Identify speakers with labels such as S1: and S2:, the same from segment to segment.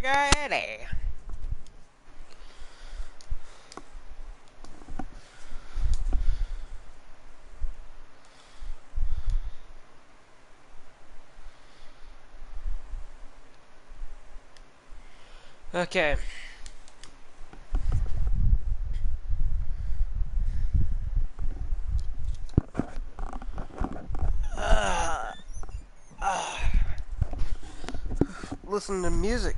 S1: Alrighty. Okay. Listen to music.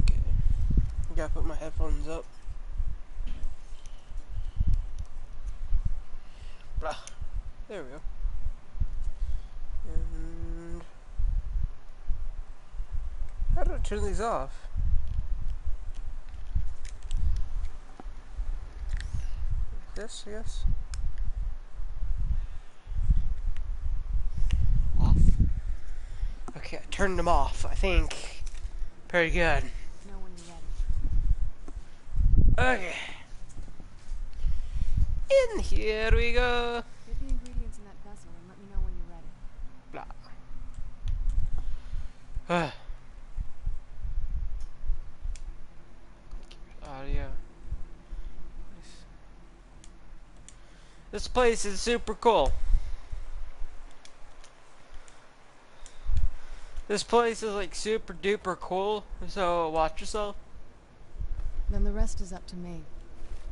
S1: Okay. Gotta put my headphones up. Blah. There we go. And how do I turn these off? This, yes. Off. Okay, I turned them off. I think pretty good.
S2: Know when you're ready.
S1: Okay. And here we go.
S2: Get the ingredients in that vessel and let me know when you're ready.
S1: Blah. Audio. Nice. This place is super cool. This place is like super duper cool, so watch yourself.
S2: Then the rest is up to me.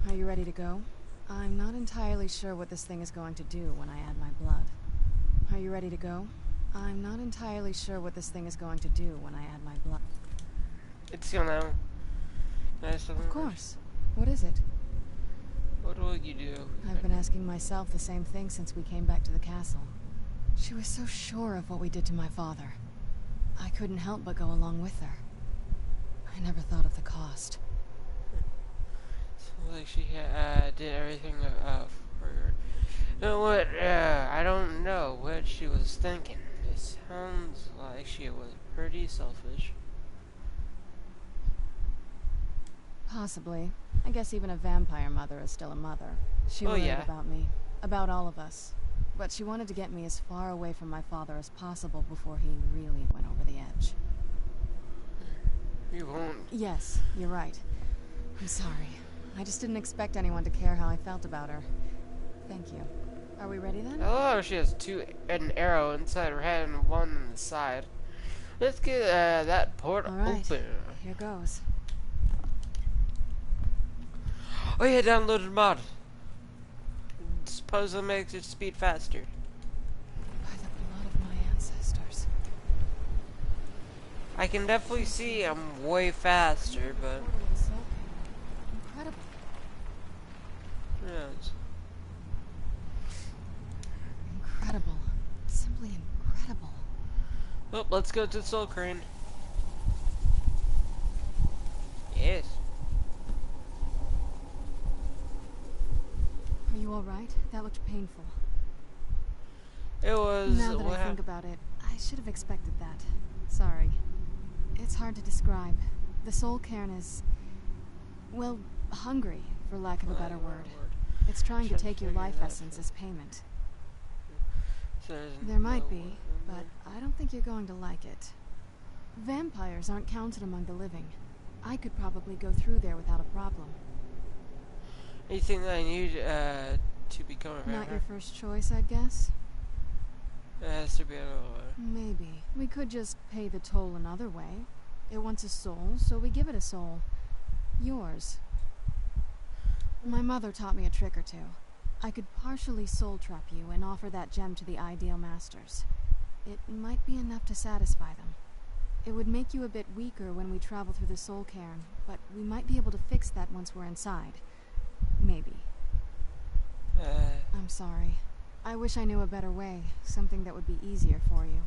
S2: Are you ready to go? I'm not entirely sure what this thing is going to do when I add my blood. Are you ready to go? I'm not entirely sure what this thing is going to do when I add my blood.
S1: It's gonna...
S2: Of course. What is it?
S1: What will you do?
S2: I've been asking myself the same thing since we came back to the castle. She was so sure of what we did to my father. I couldn't help but go along with her. I never thought of the cost.
S1: Sounds like she did everything for her. You know what? I don't know what she was thinking. It sounds like she was pretty selfish.
S2: Possibly. I guess even a vampire mother is still a mother. She worried about me. About all of us. But she wanted to get me as far away from my father as possible before he really went over the edge.
S1: You won't.
S2: Yes, you're right. I'm sorry. I just didn't expect anyone to care how I felt about her. Thank you. Are we ready then?
S1: Oh, she has an arrow inside her head and one on the side. Let's get that port open.
S2: Here goes.
S1: Oh yeah, downloaded mod. Supposedly makes your speed faster.
S2: By the blood of my ancestors.
S1: I can definitely see I'm way faster, but
S2: Incredible.
S1: yes.
S2: Incredible. Simply incredible.
S1: Well, let's go to the Soul Crane. Yes.
S2: Are you alright? That looked painful.
S1: It was.
S2: Now that I think about it, I should have expected that. Sorry. It's hard to describe. The soul cairn is, well, hungry, for lack of a better word. It's trying to take your life essence as payment. There might be, but I don't think you're going to like it. Vampires aren't counted among the living. I could probably go through there without a problem.
S1: Anything that I need to become a vampire?
S2: Not your first choice, I'd guess?
S1: It has to be another way.
S2: Maybe. We could just pay the toll another way. It wants a soul, so we give it a soul. Yours. My mother taught me a trick or two. I could partially soul trap you and offer that gem to the ideal masters. It might be enough to satisfy them. It would make you a bit weaker when we travel through the soul cairn, but we might be able to fix that once we're inside. Maybe. I'm sorry. I wish I knew a better way, something that would be easier for you.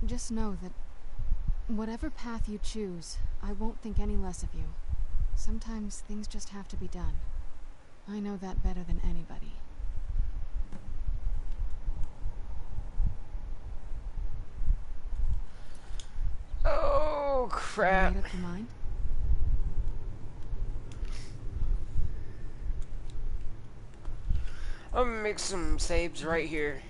S2: Just know that whatever path you choose, I won't think any less of you. Sometimes things just have to be done. I know that better than anybody.
S1: Oh crap!
S2: Made up your mind?
S1: I'm gonna make some saves right here.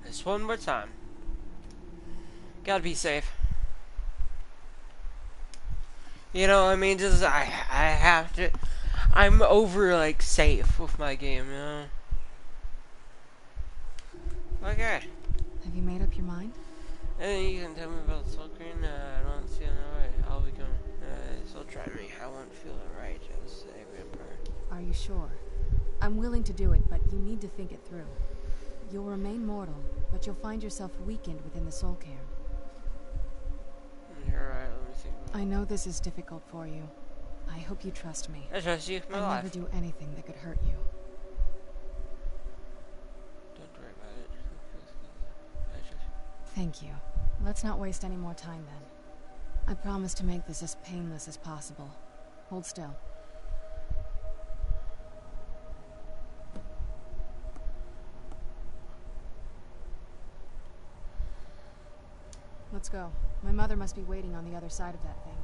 S1: Just one more time. Gotta be safe. You know, I mean, just I have to. I'm over like safe with my game, you know. Okay.
S2: Have you made up your mind?
S1: And you can tell me about the soul green. I don't see no way. I'll be going. So try me. I won't feel it right. Just say vampire.
S2: Are you sure? I'm willing to do it, but you need to think it through. You'll remain mortal, but you'll find yourself weakened within the soul cairn.
S1: You're right. Let me think.
S2: I know this is difficult for you. I hope you trust me.
S1: I trust you. My
S2: I'll
S1: life.
S2: never do anything that could hurt you.
S1: Don't worry about it. I trust you.
S2: Thank you. Let's not waste any more time then. I promise to make this as painless as possible. Hold still. Let's go. My mother must be waiting on the other side of that thing.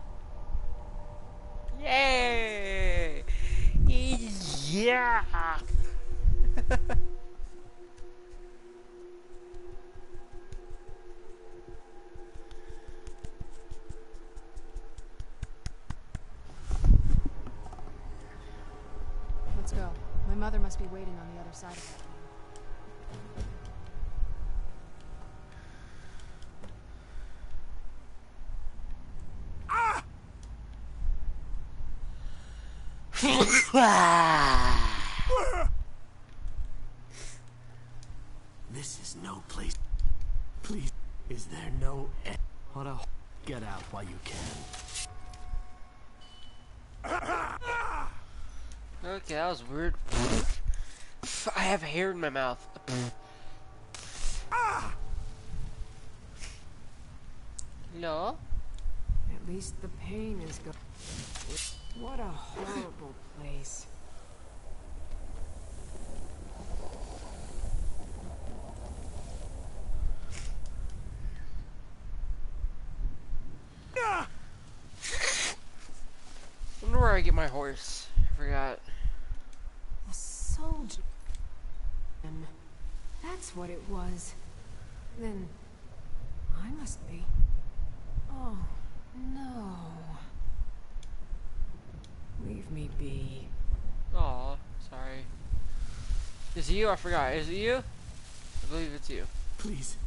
S1: Yay! Yeah!
S2: Let's go. My mother must be waiting on the other side of that thing.
S3: This is no place. Please, is there no end? What a get out while you can.
S1: Okay, that was weird. I have hair in my mouth. No?
S4: At least the pain is gone. What a horrible place.
S1: I wonder where I get my horse. I forgot.
S4: A soldier. That's what it was. Then I must be. Oh, no. Leave me be.
S1: Aw, sorry. Is it you? I forgot. Is it you? I believe it's you.
S3: Please,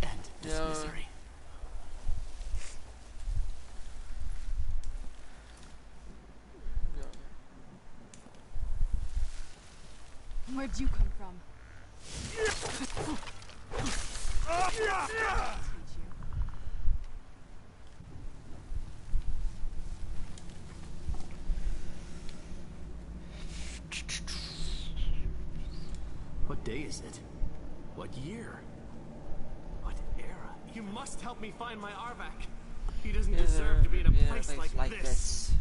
S3: end this
S1: No.
S3: misery.
S2: Where'd you come from?
S3: What day is it? What year? What era? You must help me find my Arvak. He doesn't deserve to be in a place like this.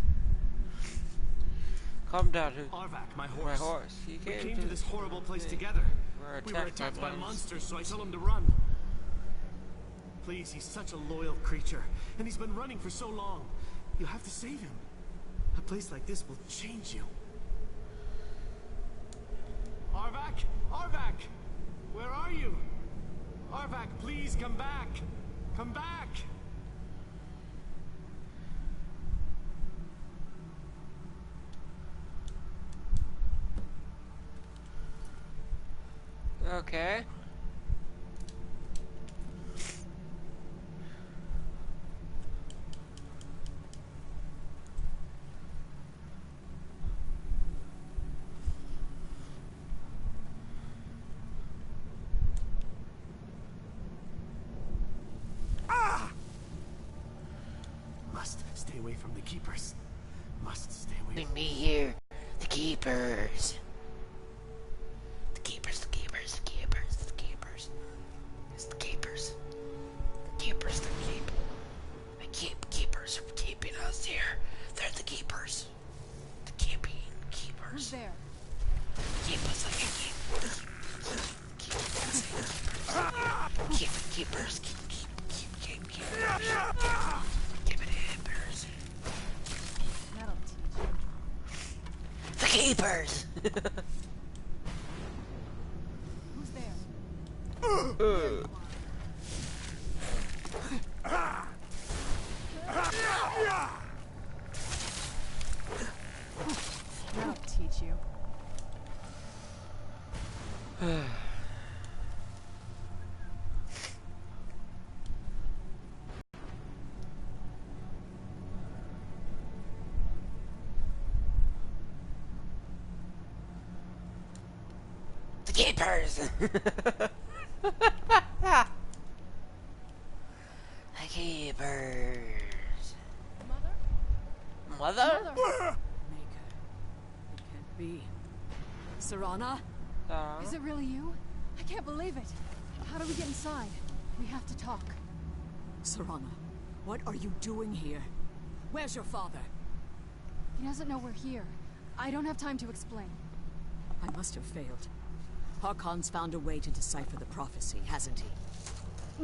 S1: Calm down, dude.
S3: Arvak, my
S1: My
S3: horse.
S1: horse. You
S3: We
S1: can't
S3: came
S1: do
S3: to this horrible place
S1: thing.
S3: together.
S1: We
S3: We were attacked by
S1: monsters.
S3: monsters, so I told him to run. Please, he's such a loyal creature, and he's been running for so long. You have to save him. A place like this will change you. Arvak! Arvak! Where are you? Arvak, please come back! Come back!
S1: Okay.
S3: Must stay away from the keepers. Must stay away.
S1: Bring me here. The keepers. The keepers, the keepers, the keepers, the keepers. It's the keepers. The keepers, the keep. The keepers are keeping us here. They're the keepers. The keepers.
S2: Who's there?
S1: Keep us like a keep. Keepers. Keep. Keep it keepers.
S2: That'll teach you.
S1: The keepers.
S2: Who's there? That'll teach you.
S1: The keepers. The keepers. Mother?
S4: Maker. It can't be. Serana?
S2: Is it really you? I can't believe it. How do we get inside? We have to talk.
S4: Serana, what are you doing here? Where's your father?
S2: He doesn't know we're here. I don't have time to explain.
S4: I must have failed. Harkon's found a way to decipher the prophecy, hasn't he?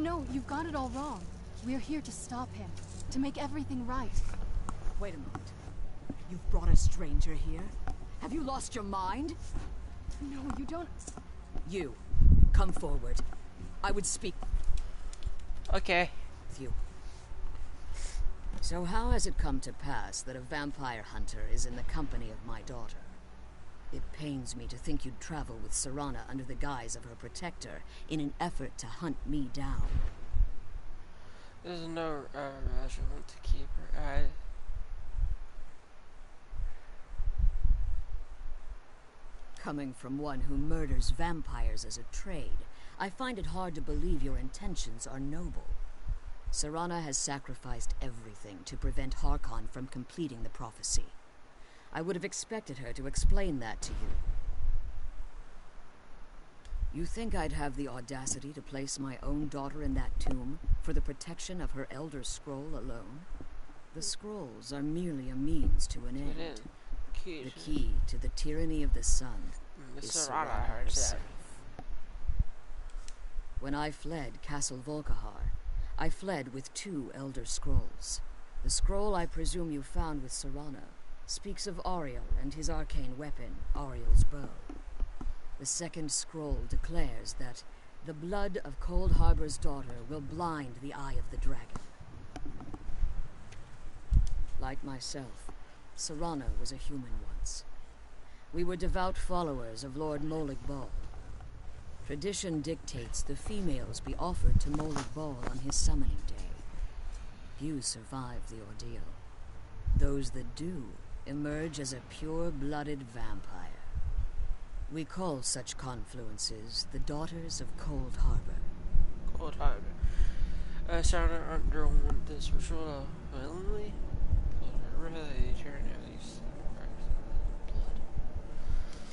S2: No, you've got it all wrong. We're here to stop him. To make everything right.
S4: Wait a moment. You've brought a stranger here? Have you lost your mind?
S2: No, you don't...
S4: You, come forward. I would speak
S1: Okay.
S4: with you. So how has it come to pass that a vampire hunter is in the company of my daughter? It pains me to think you'd travel with Serana under the guise of her protector in an effort to hunt me down.
S1: There's no measurement to keep her.
S4: Coming from one who murders vampires as a trade, I find it hard to believe your intentions are noble. Serana has sacrificed everything to prevent Harkon from completing the prophecy. I would have expected her to explain that to you. You think I'd have the audacity to place my own daughter in that tomb for the protection of her Elder Scroll alone? The scrolls are merely a means to an end. The key to the tyranny of the sun is Serana herself. When I fled Castle Volkahar, I fled with 2 Elder Scrolls. The scroll I presume you found with Serana speaks of Auriel and his arcane weapon, Auriel's bow. The second scroll declares that the blood of Cold Harbor's daughter will blind the eye of the dragon. Like myself, Serana was a human once. We were devout followers of Lord Molig Bal. Tradition dictates the females be offered to Molig Bal on his summoning day. Few survive the ordeal. Those that do emerge as a pure-blooded vampire. We call such confluences the Daughters of Cold Harbor.
S1: Cold Harbor. Serana underwent this ritual willingly. Really turn at least blood.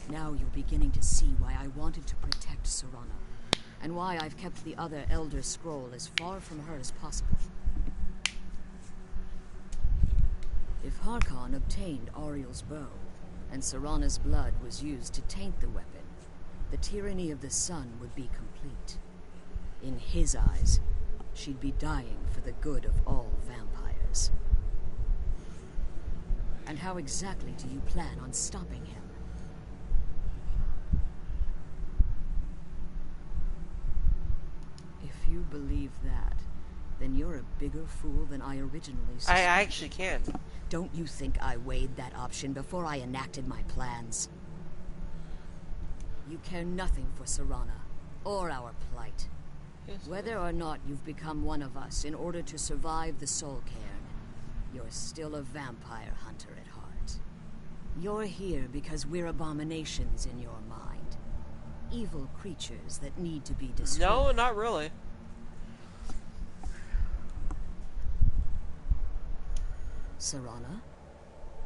S4: Now you're beginning to see why I wanted to protect Serana, and why I've kept the other Elder Scroll as far from her as possible. If Harkon obtained Auriel's bow, and Serana's blood was used to taint the weapon, the tyranny of the sun would be complete. In his eyes, she'd be dying for the good of all vampires. And how exactly do you plan on stopping him? If you believe that, then you're a bigger fool than I originally suspected.
S1: I actually can't.
S4: Don't you think I weighed that option before I enacted my plans? You care nothing for Serana, or our plight. Whether or not you've become one of us in order to survive the Soul Cairn, you're still a vampire hunter at heart. You're here because we're abominations in your mind. Evil creatures that need to be destroyed.
S1: No, not really.
S4: Serana,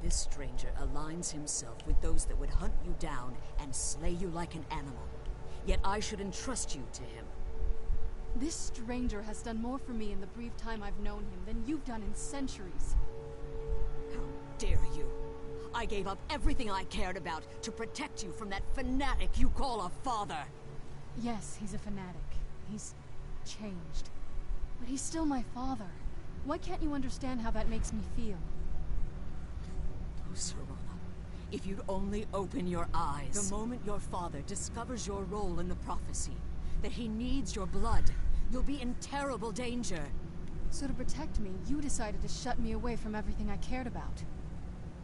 S4: this stranger aligns himself with those that would hunt you down and slay you like an animal. Yet I should entrust you to him.
S2: This stranger has done more for me in the brief time I've known him than you've done in centuries.
S4: How dare you? I gave up everything I cared about to protect you from that fanatic you call a father.
S2: Yes, he's a fanatic. He's changed. But he's still my father. Why can't you understand how that makes me feel?
S4: Oh, Serana, if you'd only open your eyes. The moment your father discovers your role in the prophecy, that he needs your blood, you'll be in terrible danger.
S2: So to protect me, you decided to shut me away from everything I cared about.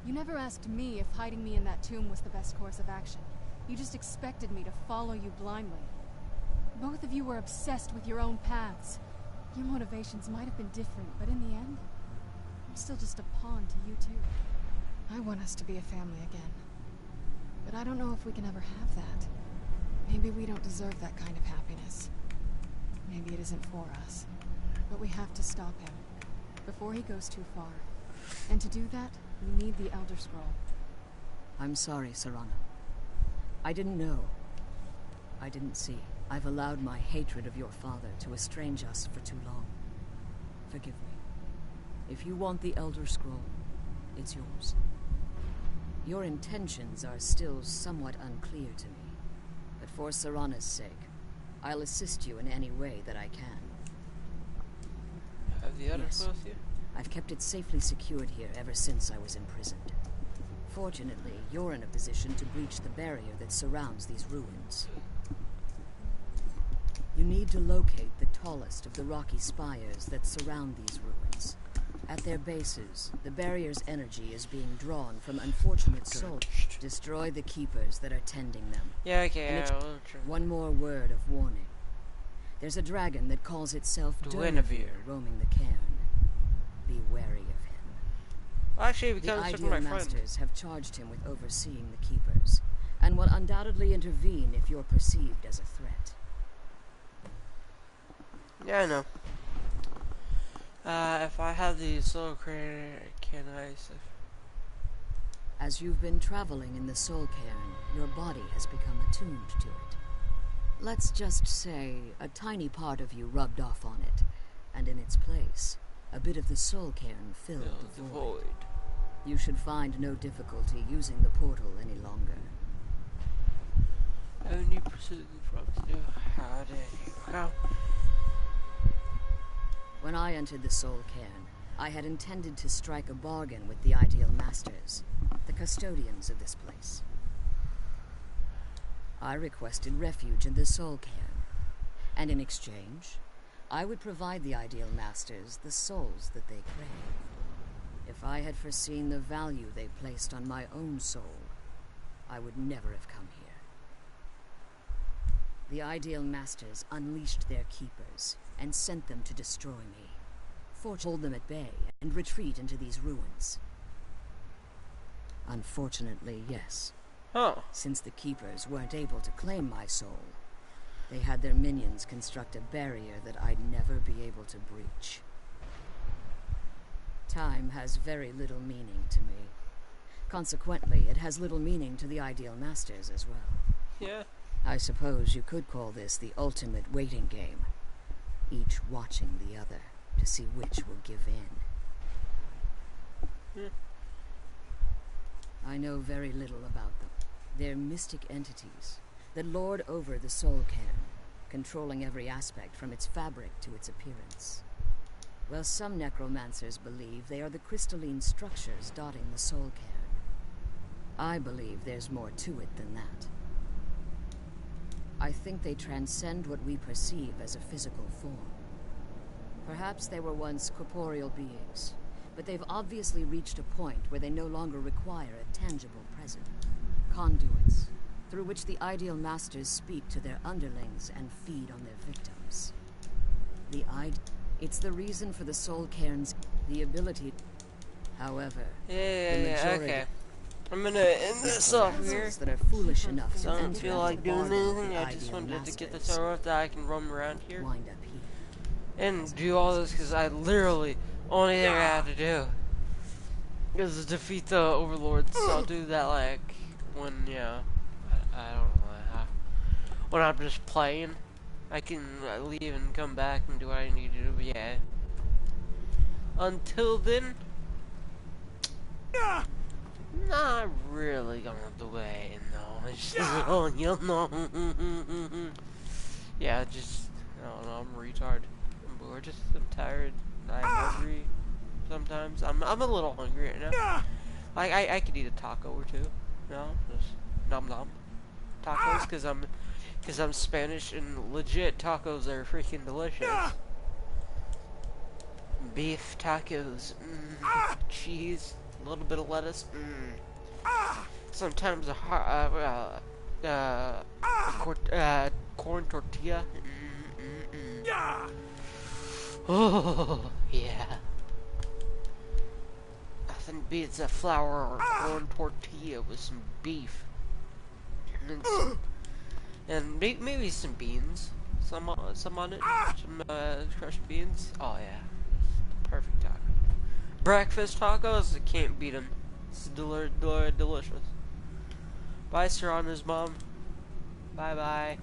S2: You never asked me if hiding me in that tomb was the best course of action. You just expected me to follow you blindly. Both of you were obsessed with your own paths. Your motivations might have been different, but in the end, I'm still just a pawn to you two. I want us to be a family again. But I don't know if we can ever have that. Maybe we don't deserve that kind of happiness. Maybe it isn't for us. But we have to stop him, before he goes too far. And to do that, we need the Elder Scroll.
S4: I'm sorry, Serana. I didn't know. I didn't see. I've allowed my hatred of your father to estrange us for too long. Forgive me. If you want the Elder Scroll, it's yours. Your intentions are still somewhat unclear to me. But for Serana's sake, I'll assist you in any way that I can.
S1: Have the Elder Scroll with you?
S4: I've kept it safely secured here ever since I was imprisoned. Fortunately, you're in a position to breach the barrier that surrounds these ruins. You need to locate the tallest of the rocky spires that surround these ruins. At their bases, the barrier's energy is being drawn from unfortunate souls. Destroy the keepers that are tending them.
S1: Yeah, okay.
S4: One more word of warning. There's a dragon that calls itself Dwynevere roaming the cairn. Be wary of him.
S1: Actually,
S4: The
S1: because my
S4: Ideal
S1: friend.
S4: Masters have charged him with overseeing the keepers, and will undoubtedly intervene if you're perceived as a threat.
S1: Yeah, I know. If I have the soul creator, can I?
S4: As you've been traveling in the Soul Cairn, your body has become attuned to it. Let's just say a tiny part of you rubbed off on it, and in its place, a bit of the Soul Cairn filled the void. You should find no difficulty using the portal any longer.
S1: Only pursuit from how did you go?
S4: When I entered the Soul Cairn, I had intended to strike a bargain with the Ideal Masters, the custodians of this place. I requested refuge in the Soul Cairn, and in exchange, I would provide the Ideal Masters the souls that they crave. If I had foreseen the value they placed on my own soul, I would never have come here. The Ideal Masters unleashed their keepers and sent them to destroy me. Hold them at bay and retreat into these ruins. Unfortunately, yes.
S1: Oh.
S4: Since the keepers weren't able to claim my soul, they had their minions construct a barrier that I'd never be able to breach. Time has very little meaning to me. Consequently, it has little meaning to the Ideal Masters as well.
S1: Yeah.
S4: I suppose you could call this the ultimate waiting game, each watching the other to see which will give in. I know very little about them. They're mystic entities that lord over the Soul Cairn, controlling every aspect from its fabric to its appearance. Well, some necromancers believe they are the crystalline structures dotting the Soul Cairn. I believe there's more to it than that. I think they transcend what we perceive as a physical form. Perhaps they were once corporeal beings, but they've obviously reached a point where they no longer require a tangible present. Conduits, through which the ideal masters speak to their underlings and feed on their victims. It's the reason for the soul cairns, the ability. However,
S1: okay. I'm gonna end this off here.
S4: That are foolish enough
S1: So I
S4: to
S1: don't feel like doing anything. I just wanted to get this over with that I can roam around here
S4: wind up here.
S1: and do all this because I literally only thing I have to do is to defeat the overlords. So I'll do that like when I don't know how. When I'm just playing, I can leave and come back and do what I need to do. But yeah. Until then, not really going the way. No, it's just yeah, just I don't know. I'm a retard. I'm bored. I'm tired. I'm hungry. Sometimes I'm a little hungry right now. Like I could eat a taco or two. Just nom nom tacos because I'm Spanish and legit tacos are freaking delicious. Beef tacos, cheese, a little bit of lettuce. Sometimes a corn tortilla. Oh yeah. Nothing beats a flour or corn tortilla with some beef. And maybe some beans. Some on it. Some crushed beans. Oh yeah. Perfect taco. Breakfast tacos, I can't beat them. It's delicious. Bye, Serrano's mom. Bye bye.